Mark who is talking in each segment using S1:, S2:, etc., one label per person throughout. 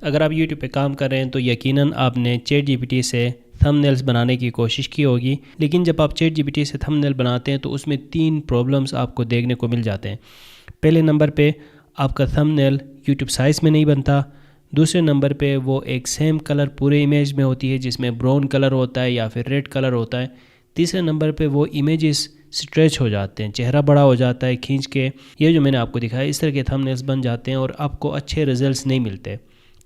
S1: अगर आप YouTube पे काम कर रहे हैं तो यकीनन आपने ChatGPT से थंबनेल्स बनाने की कोशिश की होगी, लेकिन जब आप ChatGPT से थंबनेल बनाते हैं तो उसमें 3 प्रॉब्लम्स आपको देखने को मिल जाते हैं। पहले नंबर पे आपका थंबनेल YouTube साइज़ में नहीं बनता। दूसरे नंबर पे वो एक सेम कलर पूरे इमेज में होती है, जिसमें ब्राउन कलर होता है या फिर रेड कलर होता है। तीसरे नंबर पे वो इमेजेस स्ट्रेच हो जाते हैं, चेहरा बड़ा हो जाता है खींच के। ये जो मैंने आपको दिखाया इस तरह के थंबनेल्स बन जाते हैं और आपको अच्छे रिजल्ट्स नहीं मिलते।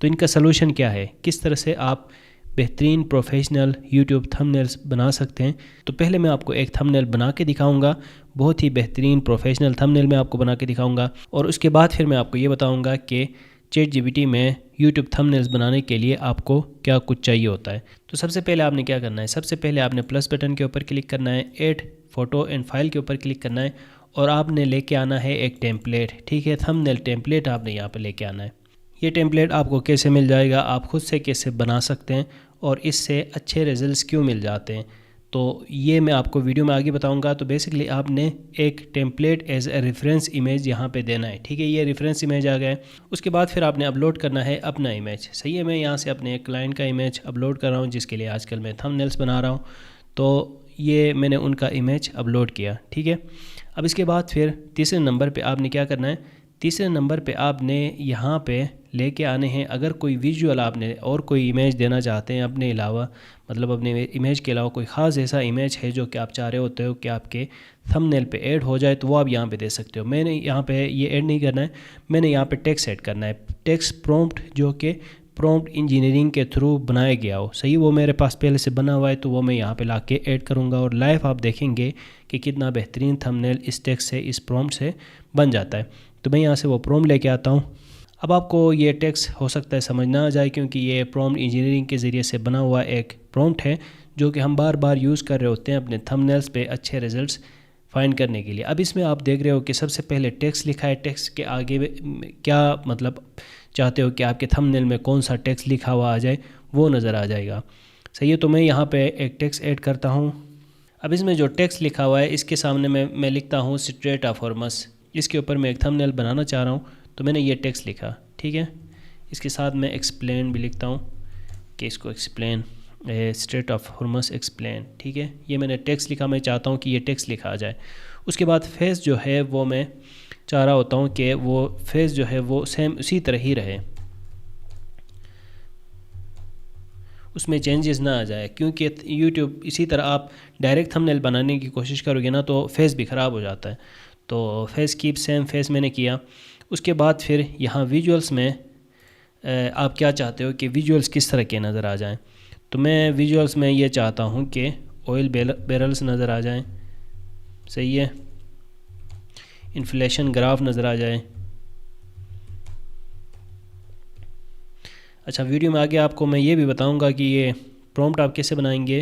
S1: तो इनका सलूशन क्या है, किस तरह से आप बेहतरीन प्रोफेशनल YouTube थंबनेल्स बना सकते हैं। तो पहले मैं आपको एक थंबनेल बना के दिखाऊंगा, बहुत ही बेहतरीन प्रोफेशनल थंबनेल मैं आपको बना के दिखाऊंगा, और उसके बाद फिर मैं आपको ये बताऊंगा कि ChatGPT में YouTube थंबनेल्स बनाने के लिए आपको क्या कुछ चाहिए होता है। तो सबसे पहले आपने क्या करना है, सबसे पहले आपने प्लस बटन के ऊपर क्लिक करना है, ऐड फ़ोटो एंड फाइल के ऊपर क्लिक करना है, और आपने लेके आना है एक टेम्पलेट। ठीक है, थंबनेल टेम्पलेट आपने यहाँ पर लेके आना है। ये टेम्पलेट आपको कैसे मिल जाएगा, आप खुद से कैसे बना सकते हैं और इससे अच्छे रिजल्ट्स क्यों मिल जाते हैं, तो ये मैं आपको वीडियो में आगे बताऊंगा। तो बेसिकली आपने एक template as a reference image यहाँ पे देना है। ठीक है, ये रेफरेंस इमेज आ गया है। उसके बाद फिर आपने अपलोड करना है अपना इमेज। सही है, मैं यहाँ से अपने एक क्लाइंट का इमेज अपलोड कर रहा हूँ, जिसके लिए आजकल मैं थंबनेल्स बना रहा हूँ। तो ये मैंने उनका इमेज अपलोड किया। ठीक है, अब इसके बाद फिर तीसरे नंबर पर आपने क्या करना है, तीसरे नंबर पे आपने यहाँ पे लेके आने हैं, अगर कोई विजुअल आपने और कोई इमेज देना चाहते हैं अपने अलावा, मतलब अपने इमेज के अलावा कोई ख़ास ऐसा इमेज है जो कि आप चाह रहे होते हो कि आपके थंबनेल पे ऐड हो जाए, तो वो आप यहाँ पे दे सकते हो। मैंने यहाँ पे ये ऐड नहीं करना है, मैंने यहाँ पे टेक्स्ट ऐड करना है, टेक्स्ट प्रॉम्प्ट, जो कि प्रॉम्प्ट इंजीनियरिंग के थ्रू बनाया गया हो। सही, वो मेरे पास पहले से बना हुआ है, तो वो मैं यहाँ पे ला के ऐड करूँगा, और लाइव आप देखेंगे कि कितना बेहतरीन थंबनेल इस टेक्स्ट से, इस प्रॉम्प्ट से बन जाता है। तो मैं यहाँ से वो प्रॉम्प्ट लेके आता हूँ। अब आपको ये टेक्स्ट हो सकता है समझ ना आ जाए, क्योंकि ये प्रॉम्प्ट इंजीनियरिंग के ज़रिए से बना हुआ एक प्रॉम्प्ट है, जो कि हम बार बार यूज़ कर रहे होते हैं अपने थंबनेल्स पे अच्छे रिजल्ट्स फाइंड करने के लिए। अब इसमें आप देख रहे हो कि सबसे पहले टेक्स्ट लिखा है, टेक्स्ट के आगे क्या मतलब चाहते हो कि आपके थंबनेल में कौन सा टेक्स्ट लिखा हुआ आ जाए, वो नज़र आ जाएगा। सही है, तो मैं यहाँ पे एक टेक्स्ट ऐड करता हूँ। अब इसमें जो टेक्स्ट लिखा हुआ है इसके सामने मैं लिखता हूँ स्ट्रेटा फॉर्मस। इसके ऊपर मैं एक थंबनेल बनाना चाह रहा हूँ, तो मैंने ये टेक्स्ट लिखा। ठीक है, इसके साथ मैं एक्सप्लेन भी लिखता हूँ कि इसको एक्सप्लेन, स्ट्रेट ऑफ हॉर्मस एक्सप्लेन। ठीक है, ये मैंने टेक्स्ट लिखा, मैं चाहता हूँ कि ये टेक्स्ट लिखा आ जाए। उसके बाद फेस जो है वो मैं चाह रहा होता हूँ कि वो फेस जो है वो सेम उसी तरह ही रहे, उसमें चेंजेस ना आ जाए, क्योंकि YouTube इसी तरह आप डायरेक्ट थंबनेल बनाने की कोशिश करोगे ना तो फेस भी ख़राब हो जाता है। तो फेस कीप सेम फेस मैंने किया। उसके बाद फिर यहाँ विजुअल्स में आप क्या चाहते हो कि विजुअल्स किस तरह के नज़र आ जाएं, तो मैं विजुअल्स में ये चाहता हूँ कि ऑयल बैरल्स नज़र आ जाएं। सही है, इन्फ्लेशन ग्राफ नज़र आ जाए। अच्छा, वीडियो में आगे आपको मैं ये भी बताऊंगा कि ये प्रॉम्प्ट आप कैसे बनाएंगे।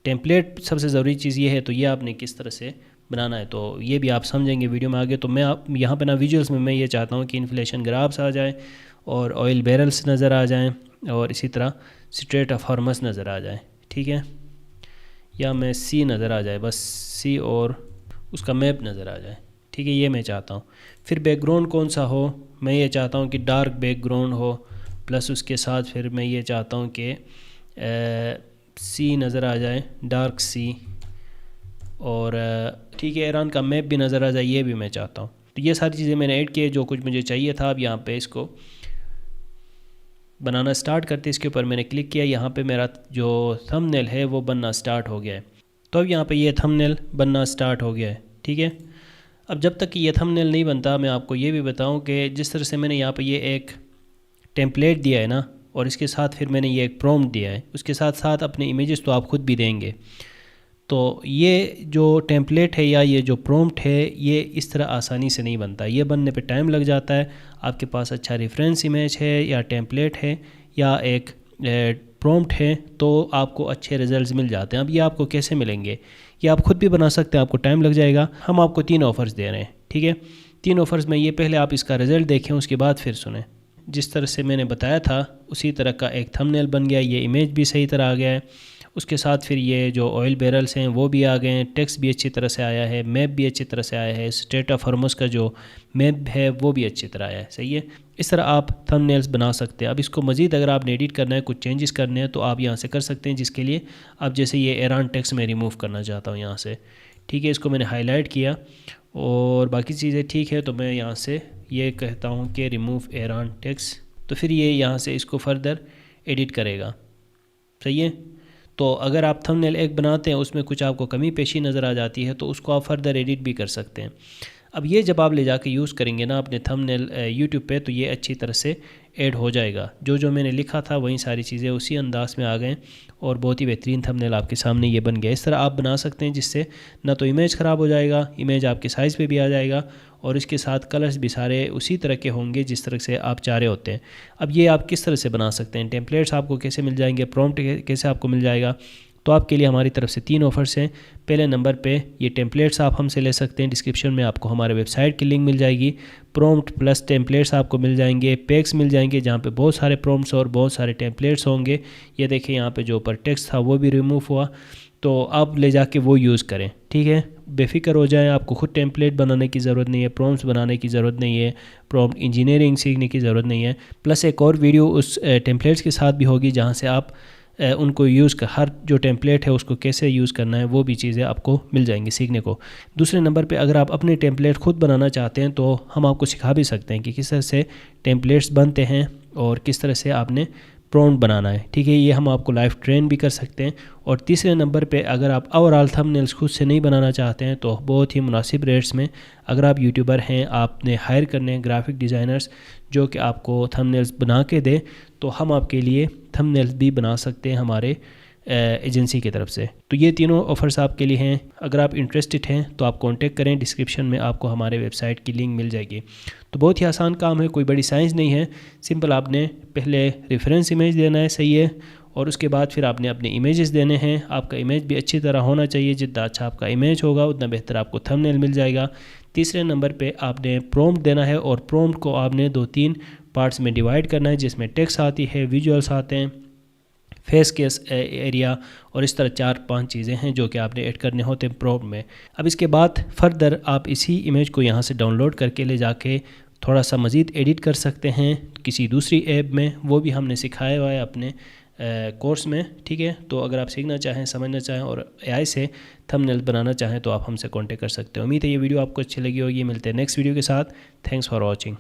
S1: टेम्पलेट सबसे ज़रूरी चीज़ ये है, तो ये आपने किस तरह से बनाना है, तो ये भी आप समझेंगे वीडियो में आगे। तो मैं आप यहाँ पे ना विजुअल्स में मैं ये चाहता हूँ कि इन्फ्लेशन ग्राफ्स आ जाए और ऑयल बैरल्स नज़र आ जाएं, और इसी तरह स्ट्रेट ऑफ हॉर्मस नज़र आ जाए। ठीक है, या मैं सी नज़र आ जाए, बस सी और उसका मैप नज़र आ जाए। ठीक है, ये मैं चाहता हूँ। फिर बैकग्राउंड कौन सा हो, मैं ये चाहता हूँ कि डार्क बैकग्राउंड हो, प्लस उसके साथ फिर मैं ये चाहता हूँ कि सी नज़र आ जाए, डार्क सी, और ठीक है ईरान का मैप भी नज़र आ जाए, ये भी मैं चाहता हूँ। तो ये सारी चीज़ें मैंने ऐड किए जो कुछ मुझे चाहिए था। अब यहाँ पे इसको बनाना स्टार्ट करते, इसके ऊपर मैंने क्लिक किया, यहाँ पे मेरा जो थंबनेल है वो बनना स्टार्ट हो गया है। तो अब यहाँ पे ये थंबनेल बनना स्टार्ट हो गया है। ठीक है, अब जब तक कि ये थंबनेल नहीं बनता, मैं आपको ये भी बताऊँ कि जिस तरह से मैंने यहाँ पर ये एक टेम्पलेट दिया है ना, और इसके साथ फिर मैंने ये एक प्रॉम्प्ट दिया है, उसके साथ साथ अपने इमेजेस तो आप खुद भी देंगे। तो ये जो टेम्पलेट है या ये जो प्रॉम्प्ट है, ये इस तरह आसानी से नहीं बनता, ये बनने पे टाइम लग जाता है। आपके पास अच्छा रेफरेंस इमेज है या टेम्पलेट है या एक प्रॉम्प्ट है, तो आपको अच्छे रिजल्ट्स मिल जाते हैं। अब ये आपको कैसे मिलेंगे, ये आप खुद भी बना सकते हैं, आपको टाइम लग जाएगा। हम आपको 3 ऑफ़र्स दे रहे हैं। ठीक है, 3 ऑफ़र्स में ये पहले आप इसका रिज़ल्ट देखें, उसके बाद फिर सुने। जिस तरह से मैंने बताया था उसी तरह का एक थंबनेल बन गया, ये इमेज भी सही तरह आ गया है, उसके साथ फिर ये जो ऑयल बैरल्स हैं वो भी आ गए हैं, टेक्स्ट भी अच्छी तरह से आया है, मैप भी अच्छी तरह से आया है, स्ट्रेट ऑफ हॉर्मुज का जो मैप है वो भी अच्छी तरह आया है। सही है, इस तरह आप थंबनेल्स बना सकते हैं। अब इसको मज़ीद अगर आपने एडिट करना है, कुछ चेंजेस करने हैं, तो आप यहाँ से कर सकते हैं, जिसके लिए आप जैसे ये ईरान टेक्स्ट में रिमूव करना चाहता हूँ यहाँ से। ठीक है, इसको मैंने हाईलाइट किया और बाकी चीज़ें ठीक है, तो मैं यहाँ से ये कहता हूँ कि रिमूव ईरान टेक्स्ट, तो फिर ये यहाँ से इसको फर्दर एडिट करेगा। सही है, तो अगर आप थंबनेल एक बनाते हैं उसमें कुछ आपको कमी पेशी नज़र आ जाती है तो उसको आप फर्दर एडिट भी कर सकते हैं। अब ये जब आप ले जाके यूज़ करेंगे ना अपने थंबनेल यूट्यूब पे, तो ये अच्छी तरह से ऐड हो जाएगा। जो जो मैंने लिखा था वही सारी चीज़ें उसी अंदाज में आ गए और बहुत ही बेहतरीन थंबनेल आपके सामने ये बन गया। इस तरह आप बना सकते हैं जिससे ना तो इमेज ख़राब हो जाएगा, इमेज आपके साइज़ पे भी आ जाएगा और इसके साथ कलर्स भी सारे उसी तरह के होंगे जिस तरह से आप चाह रहे होते हैं। अब ये आप किस तरह से बना सकते हैं, टेम्पलेट्स आपको कैसे मिल जाएंगे, प्रॉम्प्ट कैसे आपको मिल जाएगा, तो आपके लिए हमारी तरफ से 3 ऑफ़र्स हैं। पहले नंबर पे ये टेम्पलेट्स आप हमसे ले सकते हैं, डिस्क्रिप्शन में आपको हमारे वेबसाइट की लिंक मिल जाएगी। प्रॉम्प्ट प्लस टेम्पलेट्स आपको मिल जाएंगे, पैक्स मिल जाएंगे जहाँ पे बहुत सारे प्रॉम्प्ट्स और बहुत सारे टेम्पलेट्स होंगे। ये देखिए यहाँ पे जो ऊपर टेक्स्ट था वो भी रिमूव हुआ, तो आप ले जाके वो यूज़ करें। ठीक है, बेफिक्र हो जाएं, आपको खुद टेम्पलेट बनाने की ज़रूरत नहीं है, प्रॉम्प्ट्स बनाने की ज़रूरत नहीं है, प्रॉम्प्ट इंजीनियरिंग सीखने की ज़रूरत नहीं है। प्लस एक और वीडियो उस टेम्पलेट्स के साथ भी होगी जहाँ से आप उनको यूज़ कर, हर जो टेम्पलेट है उसको कैसे यूज़ करना है वो भी चीज़ें आपको मिल जाएंगी सीखने को। दूसरे नंबर पे अगर आप अपने टेम्पलेट खुद बनाना चाहते हैं तो हम आपको सिखा भी सकते हैं कि किस तरह से टेम्पलेट्स बनते हैं और किस तरह से आपने प्रॉम्प्ट बनाना है। ठीक है, ये हम आपको लाइव ट्रेन भी कर सकते हैं। और तीसरे नंबर पे अगर आप ओवरऑल थंबनेल्स खुद से नहीं बनाना चाहते हैं तो बहुत ही मुनासिब रेट्स में अगर आप यूट्यूबर हैं, आपने हायर करने हैं ग्राफिक डिज़ाइनर्स जो कि आपको थंबनेल्स बना के दें, तो हम आपके लिए थंबनेल्स भी बना सकते हैं हमारे एजेंसी की तरफ से। तो ये तीनों ऑफ़र्स आपके लिए हैं। अगर आप इंटरेस्टेड हैं तो आप कांटेक्ट करें, डिस्क्रिप्शन में आपको हमारे वेबसाइट की लिंक मिल जाएगी। तो बहुत ही आसान काम है, कोई बड़ी साइंस नहीं है। सिंपल आपने पहले रेफरेंस इमेज देना है, सही है, और उसके बाद फिर आपने अपने इमेजेस देने हैं। आपका इमेज भी अच्छी तरह होना चाहिए, जितना अच्छा आपका इमेज होगा उतना बेहतर आपको थंबनेल मिल जाएगा। तीसरे नंबर पे आपने प्रॉम्प्ट देना है और प्रॉम्प्ट को आपने 2-3 पार्ट्स में डिवाइड करना है, जिसमें टेक्स्ट आती है, विजुअल्स आते हैं, फेस के एरिया, और इस तरह 4-5 चीज़ें हैं जो कि आपने ऐड करने होते हैं प्रॉम्प्ट में। अब इसके बाद फर्दर आप इसी इमेज को यहाँ से डाउनलोड करके ले जाके थोड़ा सा मज़ीद एडिट कर सकते हैं किसी दूसरी ऐप में, वो भी हमने सिखाया हुआ है अपने कोर्स में। ठीक है, तो अगर आप सीखना चाहें, समझना चाहें और एआई से थंबनेल बनाना चाहें तो आप हमसे कांटेक्ट कर सकते हैं। उम्मीद है ये वीडियो आपको अच्छी लगी होगी। मिलते हैं नेक्स्ट वीडियो के साथ। Thanks for watching.